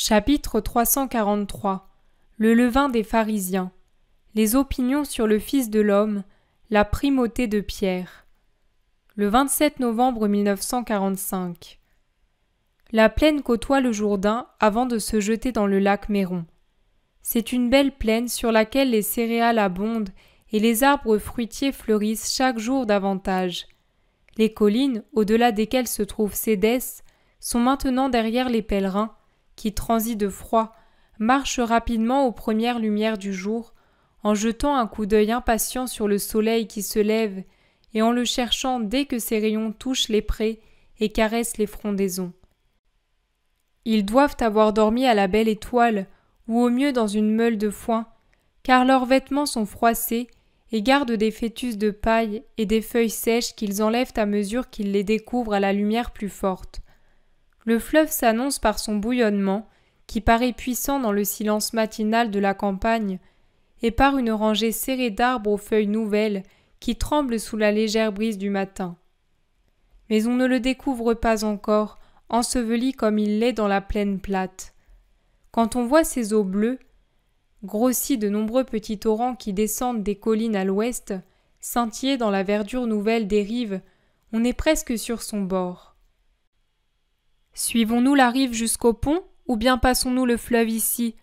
Chapitre 343. Le levain des pharisiens. Les opinions sur le Fils de l'homme. La primauté de Pierre. Le 27 novembre 1945. La plaine côtoie le Jourdain avant de se jeter dans le lac Méron. C'est une belle plaine sur laquelle les céréales abondent et les arbres fruitiers fleurissent chaque jour davantage. Les collines, au-delà desquelles se trouve Cédès, sont maintenant derrière les pèlerins, qui, transis de froid, marchent rapidement aux premières lumières du jour, en jetant un coup d'œil impatient sur le soleil qui se lève et en le cherchant dès que ses rayons touchent les prés et caressent les frondaisons. Ils doivent avoir dormi à la belle étoile, ou au mieux dans une meule de foin, car leurs vêtements sont froissés et gardent des fœtus de paille et des feuilles sèches qu'ils enlèvent à mesure qu'ils les découvrent à la lumière plus forte. Le fleuve s'annonce par son bouillonnement, qui paraît puissant dans le silence matinal de la campagne, et par une rangée serrée d'arbres aux feuilles nouvelles qui tremblent sous la légère brise du matin. Mais on ne le découvre pas encore, enseveli comme il l'est dans la plaine plate. Quand on voit ces eaux bleues, grossies de nombreux petits torrents qui descendent des collines à l'ouest, scintiller dans la verdure nouvelle des rives, on est presque sur son bord. Suivons-nous la rive jusqu'au pont, ou bien passons-nous le fleuve ici ?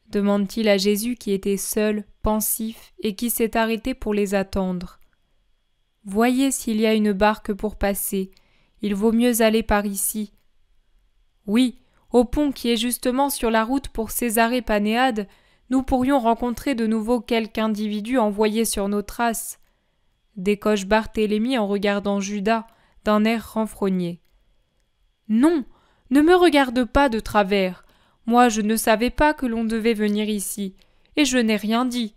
Demande-t-il à Jésus qui était seul, pensif, et qui s'est arrêté pour les attendre. Voyez s'il y a une barque pour passer, il vaut mieux aller par ici. Oui, au pont qui est justement sur la route pour Césarée-Panéade, nous pourrions rencontrer de nouveau quelque individu envoyé sur nos traces. Décoche Barthélemy en regardant Judas d'un air renfrogné. Non, ne me regarde pas de travers. Moi, je ne savais pas que l'on devait venir ici, et je n'ai rien dit.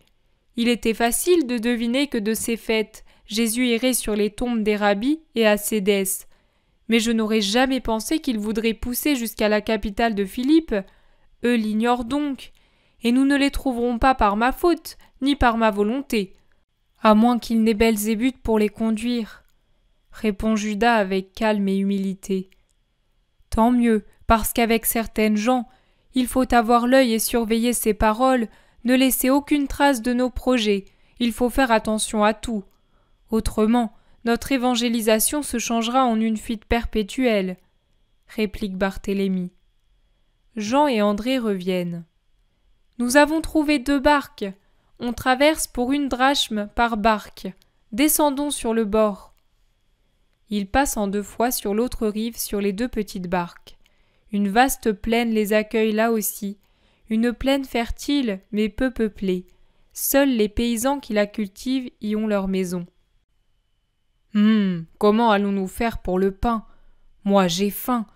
Il était facile de deviner que de ces fêtes, Jésus irait sur les tombes des rabbis et à Cédès. Mais je n'aurais jamais pensé qu'il voudrait pousser jusqu'à la capitale de Philippe. Eux l'ignorent donc, et nous ne les trouverons pas par ma faute, ni par ma volonté, à moins qu'il n'ait Belzébuth pour les conduire, répond Judas avec calme et humilité. Tant mieux, parce qu'avec certaines gens, il faut avoir l'œil et surveiller ses paroles, ne laisser aucune trace de nos projets, il faut faire attention à tout. Autrement, notre évangélisation se changera en une fuite perpétuelle, réplique Barthélemy. Jean et André reviennent. Nous avons trouvé 2 barques. On traverse pour 1 drachme par barque. Descendons sur le bord. Ils passent en 2 fois sur l'autre rive sur les 2 petites barques. Une vaste plaine les accueille là aussi, une plaine fertile mais peu peuplée. Seuls les paysans qui la cultivent y ont leur maison. Comment allons-nous faire pour le pain ? Moi j'ai faim,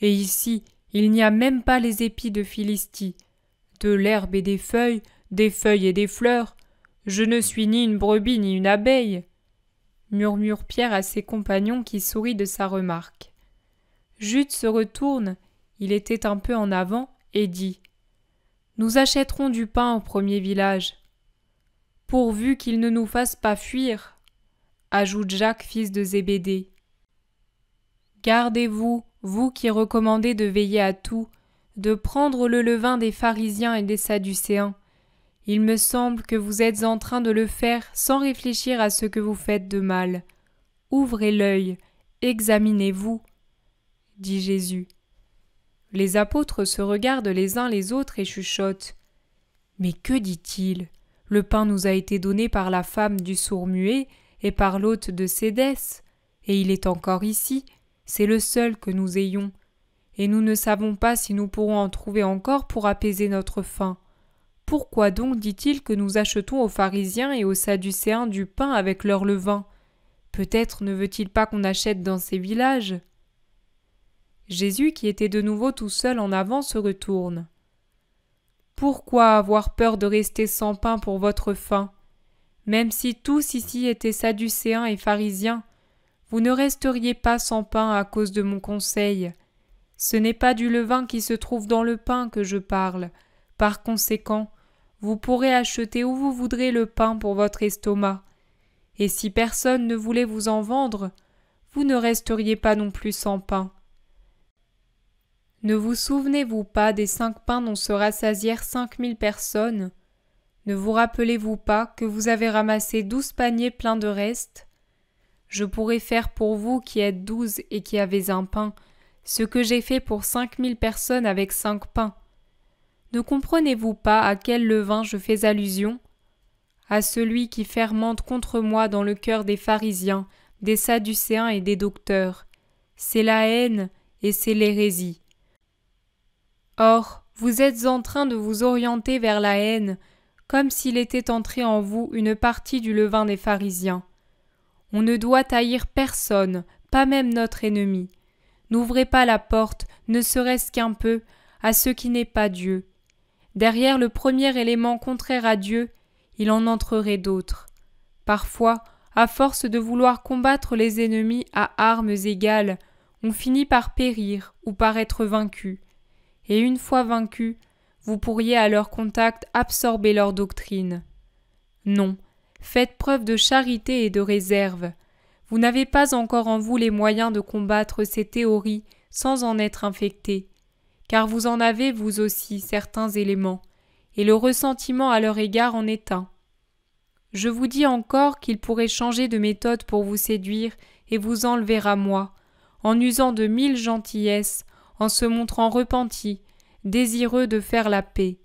et ici il n'y a même pas les épis de Philistie. De l'herbe et des feuilles et des fleurs. Je ne suis ni une brebis ni une abeille, murmure Pierre à ses compagnons qui sourient de sa remarque. Jude se retourne, il était un peu en avant, et dit « Nous achèterons du pain au premier village. » « Pourvu qu'il ne nous fasse pas fuir, » ajoute Jacques, fils de Zébédée. « Gardez-vous, vous qui recommandez de veiller à tout, de prendre le levain des pharisiens et des sadducéens. Il me semble que vous êtes en train de le faire sans réfléchir à ce que vous faites de mal. Ouvrez l'œil, examinez-vous, dit Jésus. Les apôtres se regardent les uns les autres et chuchotent. Mais que dit-il ? Le pain nous a été donné par la femme du sourd-muet et par l'hôte de Cédès, et il est encore ici, c'est le seul que nous ayons. Et nous ne savons pas si nous pourrons en trouver encore pour apaiser notre faim. Pourquoi donc dit-il que nous achetons aux pharisiens et aux sadducéens du pain avec leur levain ? Peut-être ne veut-il pas qu'on achète dans ces villages ? Jésus, qui était de nouveau tout seul en avant, se retourne. Pourquoi avoir peur de rester sans pain pour votre faim ? Même si tous ici étaient sadducéens et pharisiens, vous ne resteriez pas sans pain à cause de mon conseil. Ce n'est pas du levain qui se trouve dans le pain que je parle. Par conséquent, vous pourrez acheter où vous voudrez le pain pour votre estomac. Et si personne ne voulait vous en vendre, vous ne resteriez pas non plus sans pain. Ne vous souvenez-vous pas des 5 pains dont se rassasièrent 5000 personnes? Ne vous rappelez-vous pas que vous avez ramassé 12 paniers pleins de restes? Je pourrais faire pour vous qui êtes 12 et qui avez un pain, ce que j'ai fait pour 5000 personnes avec 5 pains. Ne comprenez-vous pas à quel levain je fais allusion? À celui qui fermente contre moi dans le cœur des pharisiens, des sadducéens et des docteurs. C'est la haine et c'est l'hérésie. Or, vous êtes en train de vous orienter vers la haine, comme s'il était entré en vous une partie du levain des pharisiens. On ne doit haïr personne, pas même notre ennemi. N'ouvrez pas la porte, ne serait-ce qu'un peu, à ce qui n'est pas Dieu. Derrière le premier élément contraire à Dieu, il en entrerait d'autres. Parfois, à force de vouloir combattre les ennemis à armes égales, on finit par périr ou par être vaincu. Et une fois vaincu, vous pourriez à leur contact absorber leur doctrine. Non, faites preuve de charité et de réserve. Vous n'avez pas encore en vous les moyens de combattre ces théories sans en être infecté, car vous en avez vous aussi certains éléments, et le ressentiment à leur égard en est un. Je vous dis encore qu'ils pourraient changer de méthode pour vous séduire et vous enlever à moi, en usant de 1000 gentillesses, en se montrant repentis, désireux de faire la paix.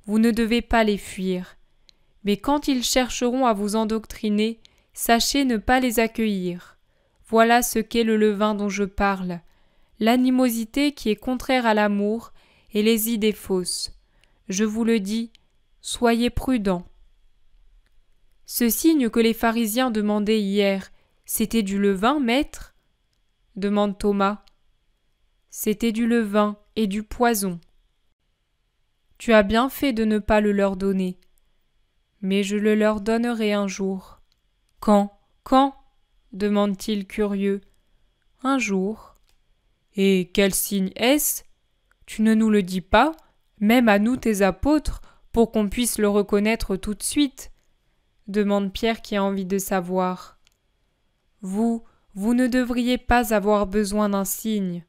Vous ne devez pas les fuir. Mais quand ils chercheront à vous endoctriner, sachez ne pas les accueillir. Voilà ce qu'est le levain dont je parle, l'animosité qui est contraire à l'amour et les idées fausses. Je vous le dis, soyez prudents. Ce signe que les pharisiens demandaient hier, c'était du levain, maître? Demande Thomas. C'était du levain et du poison. Tu as bien fait de ne pas le leur donner. Mais je le leur donnerai un jour. Quand? Quand? Demande-t-il curieux. Un jour. Et quel signe est-ce? Tu ne nous le dis pas, même à nous tes apôtres, pour qu'on puisse le reconnaître tout de suite, demande Pierre qui a envie de savoir. Vous ne devriez pas avoir besoin d'un signe.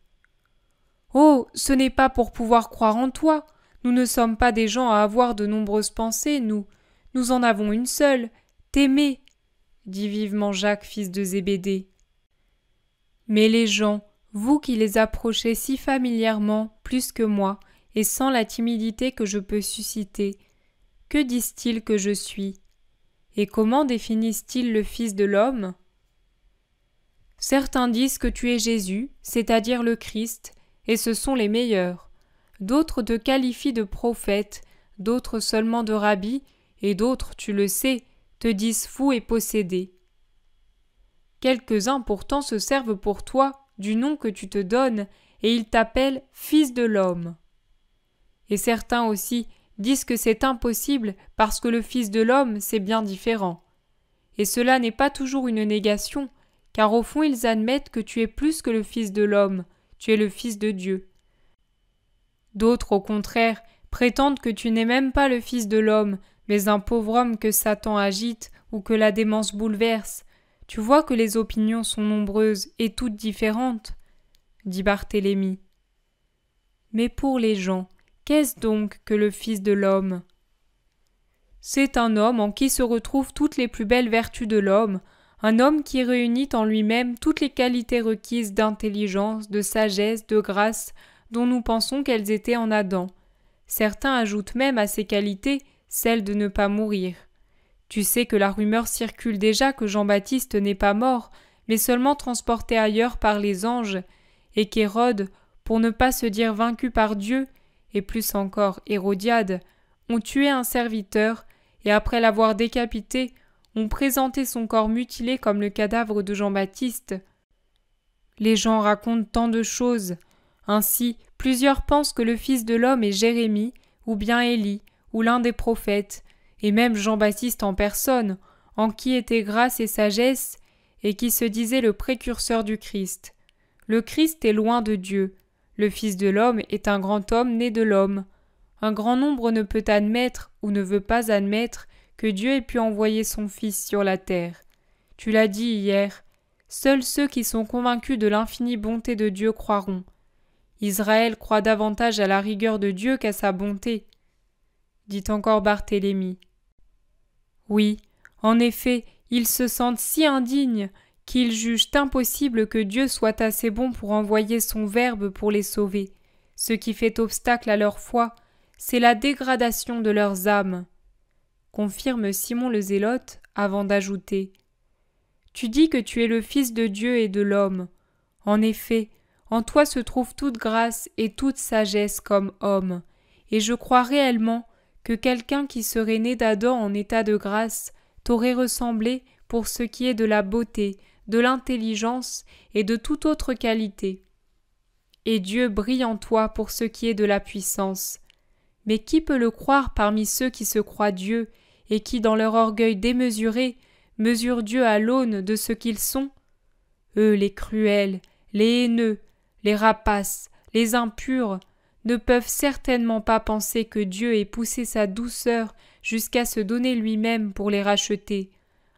Oh, ce n'est pas pour pouvoir croire en toi. Nous ne sommes pas des gens à avoir de nombreuses pensées, nous. Nous en avons une seule, t'aimer, dit vivement Jacques, fils de Zébédée. Mais les gens, vous qui les approchez si familièrement, plus que moi, et sans la timidité que je peux susciter, que disent-ils que je suis? Et comment définissent-ils le Fils de l'homme? Certains disent que tu es Jésus, c'est-à-dire le Christ, et ce sont les meilleurs. D'autres te qualifient de prophète, d'autres seulement de rabbi, et d'autres, tu le sais, te disent fou et possédé. Quelques-uns pourtant se servent pour toi du nom que tu te donnes, et ils t'appellent Fils de l'homme. Et certains aussi disent que c'est impossible parce que le Fils de l'homme, c'est bien différent. Et cela n'est pas toujours une négation, car au fond ils admettent que tu es plus que le Fils de l'homme, tu es le Fils de Dieu. D'autres, au contraire, prétendent que tu n'es même pas le Fils de l'homme, mais un pauvre homme que Satan agite ou que la démence bouleverse. Tu vois que les opinions sont nombreuses et toutes différentes, dit Barthélemy. Mais pour les gens, qu'est-ce donc que le Fils de l'homme? C'est un homme en qui se retrouvent toutes les plus belles vertus de l'homme, un homme qui réunit en lui-même toutes les qualités requises d'intelligence, de sagesse, de grâce, dont nous pensons qu'elles étaient en Adam. Certains ajoutent même à ces qualités celle de ne pas mourir. Tu sais que la rumeur circule déjà que Jean-Baptiste n'est pas mort, mais seulement transporté ailleurs par les anges, et qu'Hérode, pour ne pas se dire vaincu par Dieu, et plus encore Hérodiade, ont tué un serviteur, et après l'avoir décapité, ont présenté son corps mutilé comme le cadavre de Jean-Baptiste. Les gens racontent tant de choses. Ainsi, plusieurs pensent que le Fils de l'homme est Jérémie, ou bien Élie, ou l'un des prophètes, et même Jean-Baptiste en personne, en qui était grâce et sagesse, et qui se disait le précurseur du Christ. Le Christ est loin de Dieu. Le Fils de l'homme est un grand homme né de l'homme. Un grand nombre ne peut admettre, ou ne veut pas admettre, que Dieu ait pu envoyer son Fils sur la terre. Tu l'as dit hier, seuls ceux qui sont convaincus de l'infinie bonté de Dieu croiront. Israël croit davantage à la rigueur de Dieu qu'à sa bonté. Dit encore Barthélemy. Oui, en effet, ils se sentent si indignes qu'ils jugent impossible que Dieu soit assez bon pour envoyer son Verbe pour les sauver. Ce qui fait obstacle à leur foi, c'est la dégradation de leurs âmes. Confirme Simon le Zélote avant d'ajouter « Tu dis que tu es le Fils de Dieu et de l'homme. En effet, en toi se trouve toute grâce et toute sagesse comme homme, et je crois réellement que quelqu'un qui serait né d'Adam en état de grâce t'aurait ressemblé pour ce qui est de la beauté, de l'intelligence et de toute autre qualité. Et Dieu brille en toi pour ce qui est de la puissance. Mais qui peut le croire parmi ceux qui se croient Dieu et qui, dans leur orgueil démesuré, mesurent Dieu à l'aune de ce qu'ils sont? Eux, les cruels, les haineux, les rapaces, les impurs, ne peuvent certainement pas penser que Dieu ait poussé sa douceur jusqu'à se donner lui-même pour les racheter,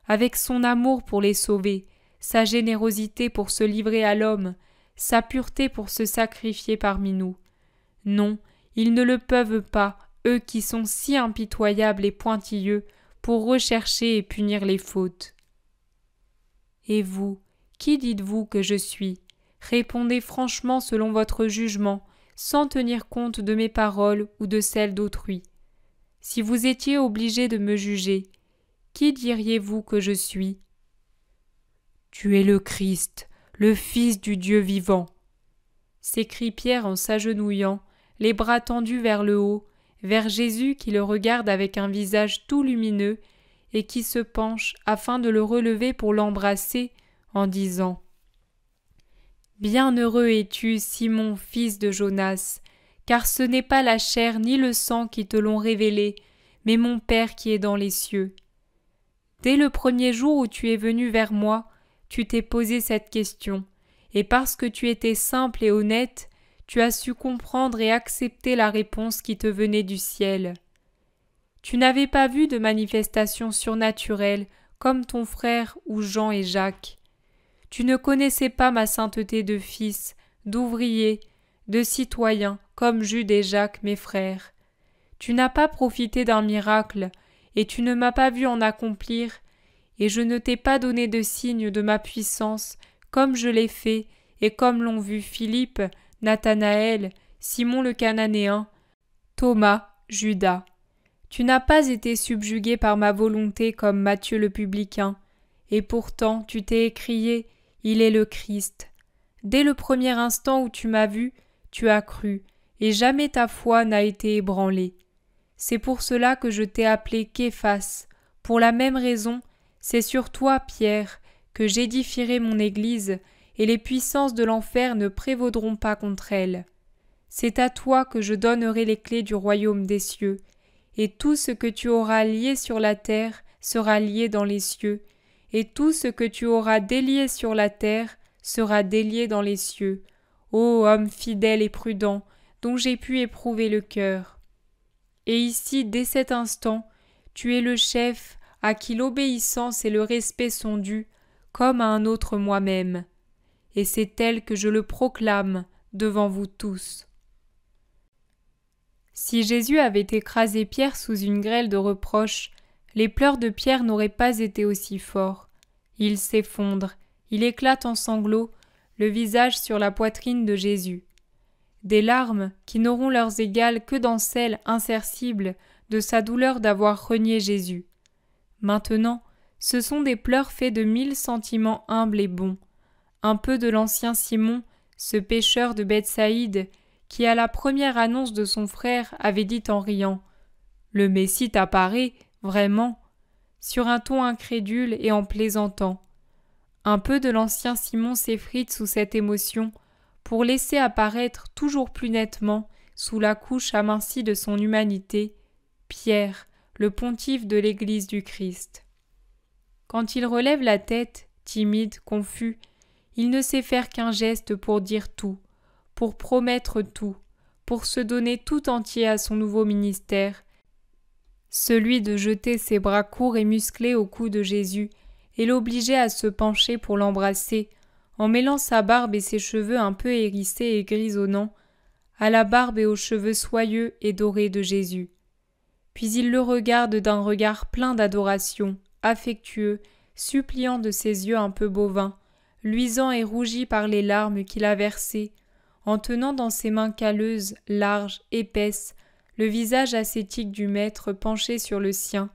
avec son amour pour les sauver, sa générosité pour se livrer à l'homme, sa pureté pour se sacrifier parmi nous. Non, ils ne le peuvent pas, eux qui sont si impitoyables et pointilleux pour rechercher et punir les fautes. Et vous, qui dites-vous que je suis? Répondez franchement selon votre jugement, sans tenir compte de mes paroles ou de celles d'autrui. Si vous étiez obligé de me juger, qui diriez-vous que je suis? Tu es le Christ, le Fils du Dieu vivant, s'écrie Pierre en s'agenouillant, les bras tendus vers le haut, vers Jésus qui le regarde avec un visage tout lumineux et qui se penche afin de le relever pour l'embrasser en disant « Bienheureux es-tu, Simon, fils de Jonas, car ce n'est pas la chair ni le sang qui te l'ont révélé, mais mon Père qui est dans les cieux. Dès le premier jour où tu es venu vers moi, tu t'es posé cette question, et parce que tu étais simple et honnête, tu as su comprendre et accepter la réponse qui te venait du ciel. Tu n'avais pas vu de manifestation surnaturelle comme ton frère ou Jean et Jacques. Tu ne connaissais pas ma sainteté de fils, d'ouvrier, de citoyen comme Jude et Jacques mes frères. Tu n'as pas profité d'un miracle, et tu ne m'as pas vu en accomplir, et je ne t'ai pas donné de signe de ma puissance, comme je l'ai fait, et comme l'ont vu Philippe, Nathanaël, Simon le Cananéen, Thomas, Judas. Tu n'as pas été subjugué par ma volonté comme Matthieu le publicain, et pourtant tu t'es écrié « Il est le Christ ». Dès le premier instant où tu m'as vu, tu as cru, et jamais ta foi n'a été ébranlée. C'est pour cela que je t'ai appelé Képhas. Pour la même raison, c'est sur toi, Pierre, que j'édifierai mon Église, et les puissances de l'enfer ne prévaudront pas contre elle. C'est à toi que je donnerai les clés du royaume des cieux, et tout ce que tu auras lié sur la terre sera lié dans les cieux, et tout ce que tu auras délié sur la terre sera délié dans les cieux. Ô homme fidèle et prudent, dont j'ai pu éprouver le cœur. Et ici, dès cet instant, tu es le chef à qui l'obéissance et le respect sont dus, comme à un autre moi-même. Et c'est tel que je le proclame devant vous tous. Si Jésus avait écrasé Pierre sous une grêle de reproches, les pleurs de Pierre n'auraient pas été aussi forts. Il s'effondre, il éclate en sanglots, le visage sur la poitrine de Jésus. Des larmes qui n'auront leurs égales que dans celles incercibles de sa douleur d'avoir renié Jésus. Maintenant, ce sont des pleurs faits de 1000 sentiments humbles et bons. Un peu de l'ancien Simon, ce pécheur de Bethsaïde, qui à la première annonce de son frère avait dit en riant « Le Messie t'apparaît, vraiment ?» sur un ton incrédule et en plaisantant. Un peu de l'ancien Simon s'effrite sous cette émotion pour laisser apparaître toujours plus nettement, sous la couche amincie de son humanité, Pierre, le pontife de l'Église du Christ. Quand il relève la tête, timide, confus, il ne sait faire qu'un geste pour dire tout, pour promettre tout, pour se donner tout entier à son nouveau ministère, celui de jeter ses bras courts et musclés au cou de Jésus et l'obliger à se pencher pour l'embrasser, en mêlant sa barbe et ses cheveux un peu hérissés et grisonnants, à la barbe et aux cheveux soyeux et dorés de Jésus. Puis il le regarde d'un regard plein d'adoration, affectueux, suppliant de ses yeux un peu bovins, luisants et rougis par les larmes qu'il a versées, en tenant dans ses mains calleuses, larges, épaisses, le visage ascétique du maître penché sur le sien,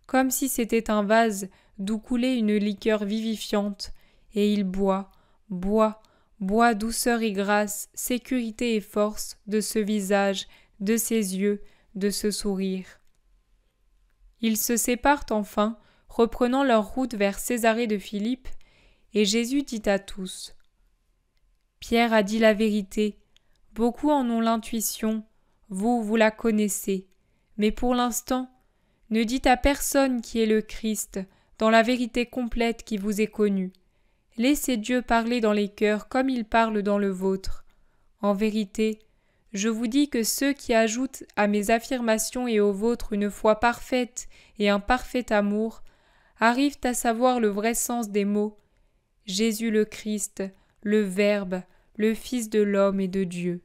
comme si c'était un vase d'où coulait une liqueur vivifiante, et il boit, boit douceur et grâce, sécurité et force de ce visage, de ses yeux, de ce sourire. Ils se séparent enfin, reprenant leur route vers Césarée de Philippe, et Jésus dit à tous : « Pierre a dit la vérité, beaucoup en ont l'intuition, vous la connaissez, mais pour l'instant, ne dites à personne qui est le Christ, dans la vérité complète qui vous est connue. Laissez Dieu parler dans les cœurs comme il parle dans le vôtre. En vérité, je vous dis que ceux qui ajoutent à mes affirmations et aux vôtres une foi parfaite et un parfait amour, arrivent à savoir le vrai sens des mots « Jésus le Christ, le Verbe, le Fils de l'homme et de Dieu ».